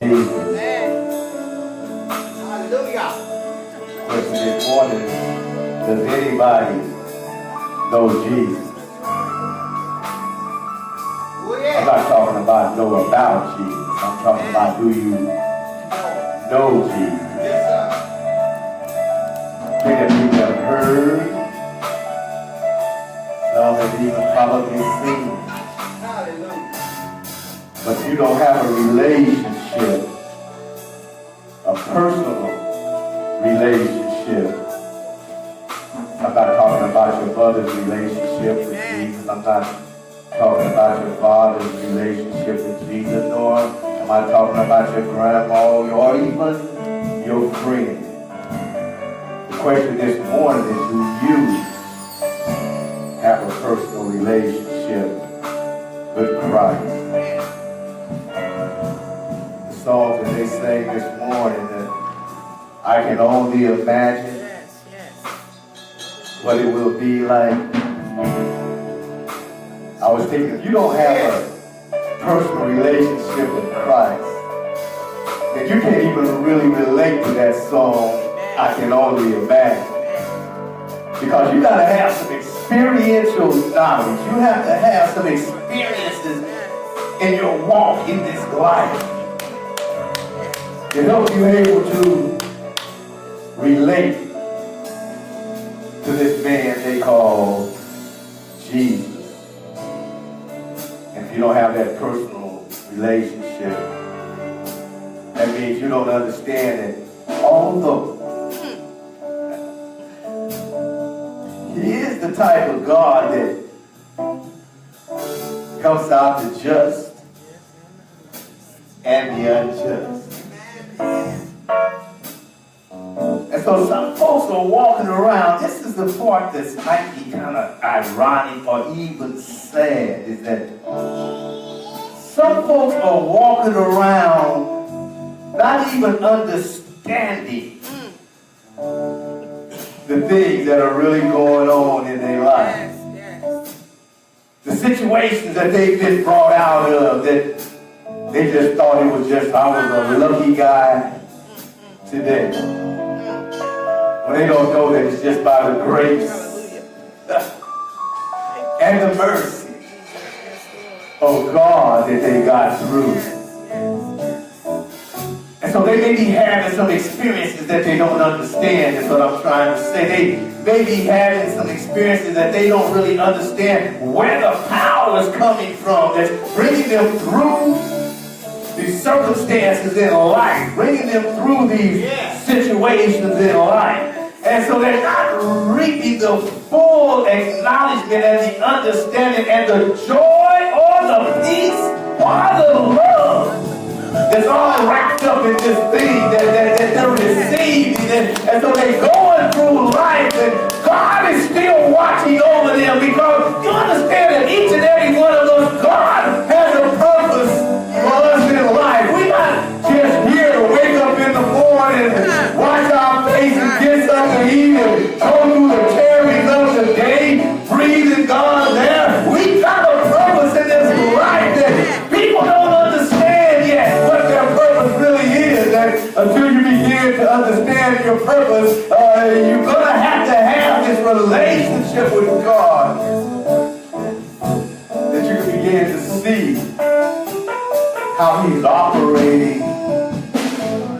Amen. Hallelujah. Question this morning, does anybody know Jesus? Oh, yeah. I'm not talking about know about Jesus. I'm talking about do you know Jesus? Yes, sir. Many of you have heard, some have even probably seen. Hallelujah. But you don't have a relationship, a personal relationship. I'm not talking about your mother's relationship with Jesus. I'm not talking about your father's relationship with Jesus, nor am I talking about your grandma or even your friend. The question this morning is, do you have a personal relationship with Christ? The songs that they sang this morning that I can only imagine what it will be like. I was thinking, if you don't have a personal relationship with Christ, then you can't even really relate to that song, I can only imagine. Because you got to have some experiential knowledge. You have to have some experiences in your walk in this life to help you able to relate to this man they call Jesus. And if you don't have that personal relationship, that means you don't understand that although He is the type of God that helps out the just and the unjust. And so some folks are walking around. This is the part that might be kind of ironic or even sad, is that some folks are walking around not even understanding the things that are really going on in their life. The situations that they've been brought out of, that they just thought it was just, I was a lucky guy today. When they don't know that it's just by the grace and the mercy of God that they got through. And so they may be having some experiences that they don't understand, is what I'm trying to say. They may be having some experiences that they don't really understand where the power is coming from, that's bringing them through these circumstances in life, bringing them through these situations in life. And so they're not reaping the full acknowledgement and the understanding and the joy or the peace or the love that's all wrapped up in this thing that they're receiving. And so they're going through life and God is still watching over them, because you understand that each and every one of us, God has a purpose for us in life. We're not just here to wake up in the morning and wash our face and get something to eat and go through the carries of the day, breathing God's air. We got a purpose in this life that people don't understand yet what their purpose really is. And until you begin to understand your purpose, you're going to have this relationship with God, that you can begin to see how He's operating,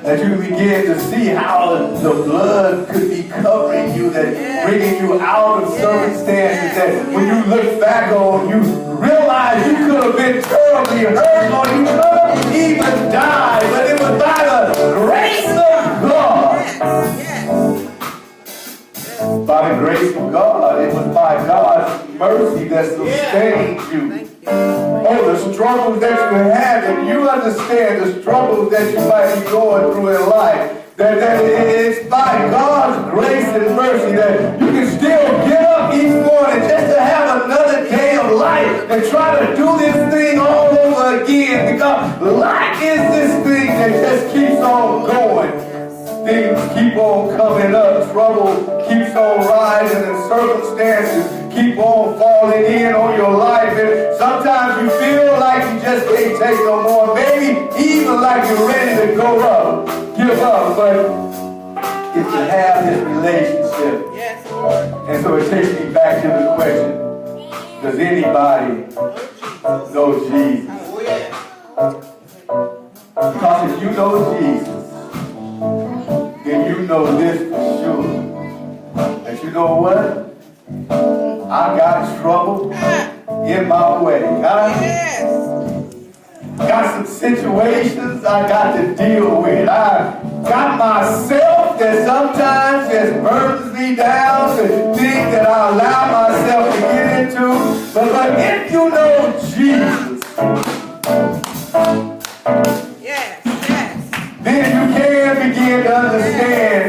that you can begin to see how the blood could be covering you, that bringing you out of circumstances that when you look back on, you realize you could have been terribly hurt or you could have even died, but it was by the grace of God. By the grace of God, it was by God's mercy that sustained you. Oh, the struggles that you have, and you understand the struggles that you might be going through in life, that it's by God's grace and mercy that you can still get up each morning just to have another day of life and try to do this thing all over again, because life is this thing that just keeps on going. Things keep on coming up, trouble keeps on rising, and circumstances keep on falling in on your life. And sometimes you feel like you just can't take no more. Maybe even like you're ready to go up, give up. But if you have this relationship, and so it takes me back to the question, does anybody know Jesus? Because if you know Jesus, then you know this for sure. That you know what? I got trouble in my way. Got some situations I got to deal with. I got myself that sometimes just burdens me down, the things that I allow myself to get into. But if you know Jesus, then you can begin to understand.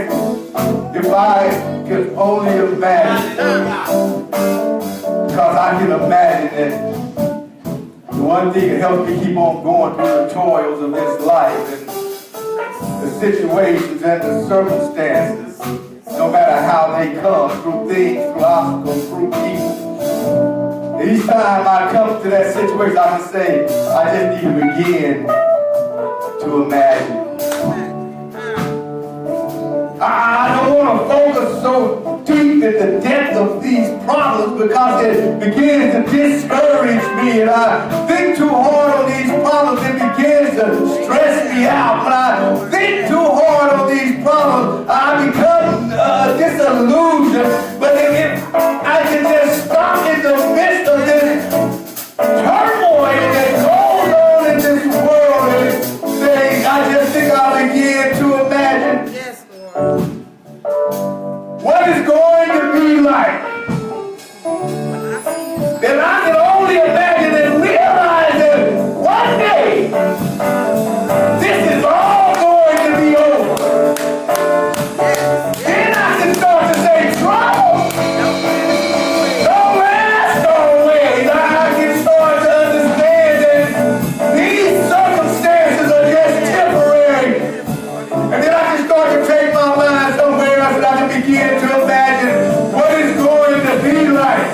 If I could only imagine, because I can imagine that the one thing that helps me keep on going through the toils of this life and the situations and the circumstances, no matter how they come, through things, through obstacles, through people. And each time I come to that situation, I can say, I just need to begin to imagine. I don't want to focus so deep in the depth of these problems because it begins to discourage me, and I think too hard on these problems. It begins to stress me out. When I think too hard on these problems, I become disillusioned. But if I can just stop in the midst of this turmoil that goes on in this world and say, I just think I'll begin to imagine what it's going to be like. Then I can only imagine and realize that one day this is all going to be over. Then I can start to say, trouble, don't last always. I can start to understand that these circumstances are just temporary. And then I can start to take my mind somewhere else and I can begin to imagine what it's going to be like.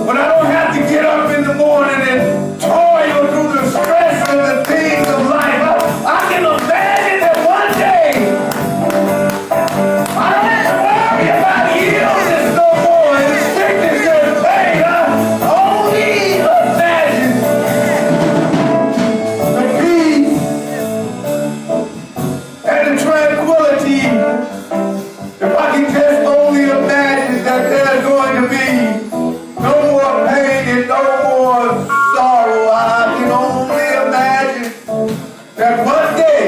When I don't have to get up in the morning and toil through the stress and the things of life, I can imagine that one day I don't have to worry about illness no more and sickness and pain. I only imagine the peace and the tranquility. If I can just only imagine that there's going to be no more pain and no more sorrow, I can only imagine that one day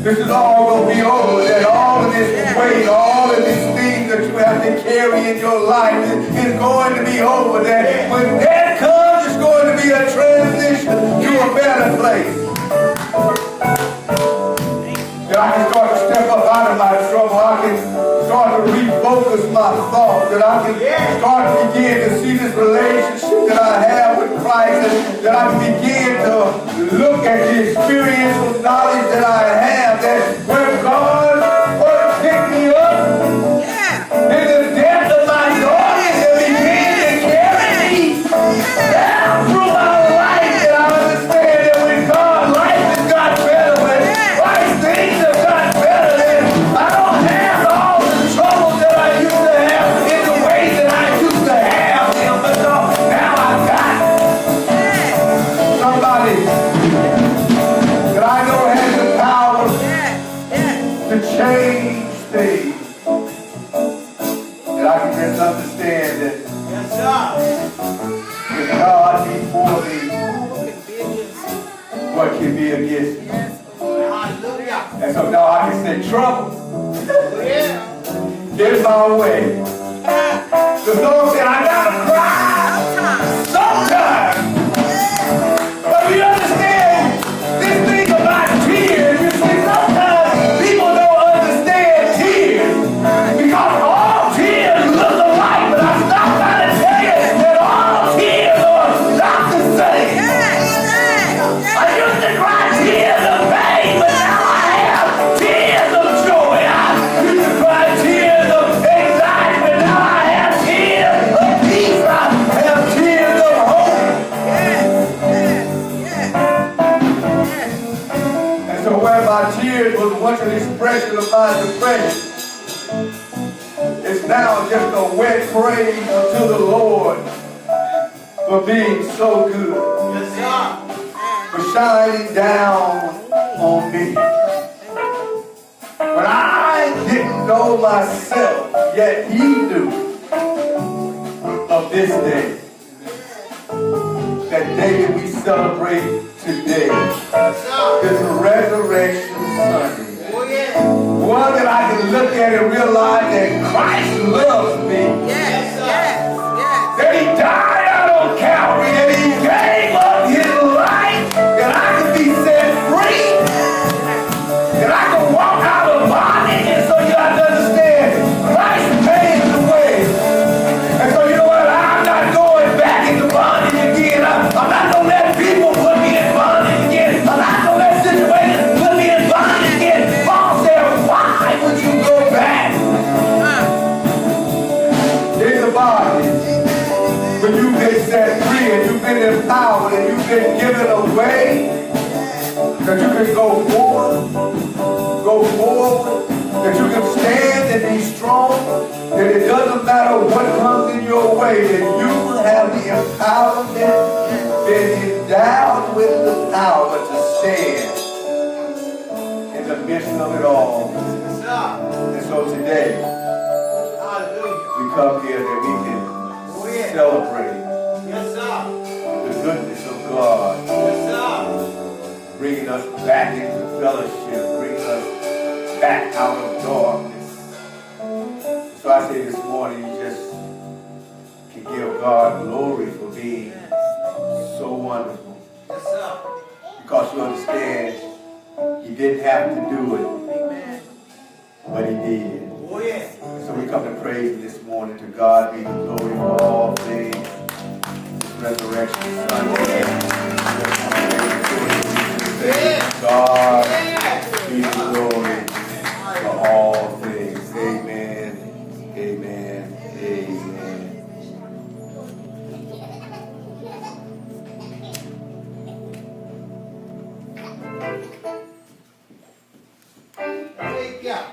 this is all going to be over, that all of this weight, all of these things that you have to carry in your life is going to be over, that when that comes, it's going to be a transition to a better place. That I can start to step up out of my trouble. I can start to refocus my thoughts. That I can start to begin to see this relationship that I have with Christ. And that I can begin to look at the experiential knowledge that I have. That when God will pick me up in the depth of my darkness and begin to carry me down through my life, that I understand that when God, life has got better, when Christ things have got better, then I don't have all the trouble that I used to have in the ways that I used to have them, but no, now I've got somebody that I know has the power to change things. That I can just understand that if God be for me, what can be against me? And so now I can say, trouble, get my way. The song said, I gotta cry sometimes. But we understand this thing about tears. You see, sometimes people don't understand tears because all tears look alike. But I stopped trying to tell you that all tears are not the same. I used to cry tears of pain, but now I have tears of joy. I used to cry tears of anxiety, but now And so where my tears was once an expression of my depression, it's now just a wet praise unto the Lord for being so good. Yes, sir. For shining down on me. When I didn't know myself, yet he knew of this day. That day that we celebrate today. It's a Resurrection Sunday. One that I can look at and realize that Christ loves me. Yes. That he died out on Calvary, that he gave up his life, that I can be set free, that I can walk out of bondage. And so you have to understand, Christ paid the way. And so you know what? I'm not going back into bondage again. I'm not going to let people put me in bondage again. I'm not going to let situations put me in bondage again. Paul said, why would you go back in the bondage when you've been set free and you've been empowered and you've been given away, that you can go forward, that you can stand and be strong, that it doesn't matter what comes in your way, that you have the empowerment, been endowed with the power to stand in the midst of it all. And so today, we come here that we can celebrate the goodness of God, bringing us back into fellowship, bringing us back out of darkness. So I say this morning, you just can give God glory for being so wonderful. Because you understand, he didn't have to do it, but he did. So we come to praise him this morning. To God be the glory for all things. This Resurrection Sunday. God be the glory for all things. Amen. Amen. Amen. Yeah.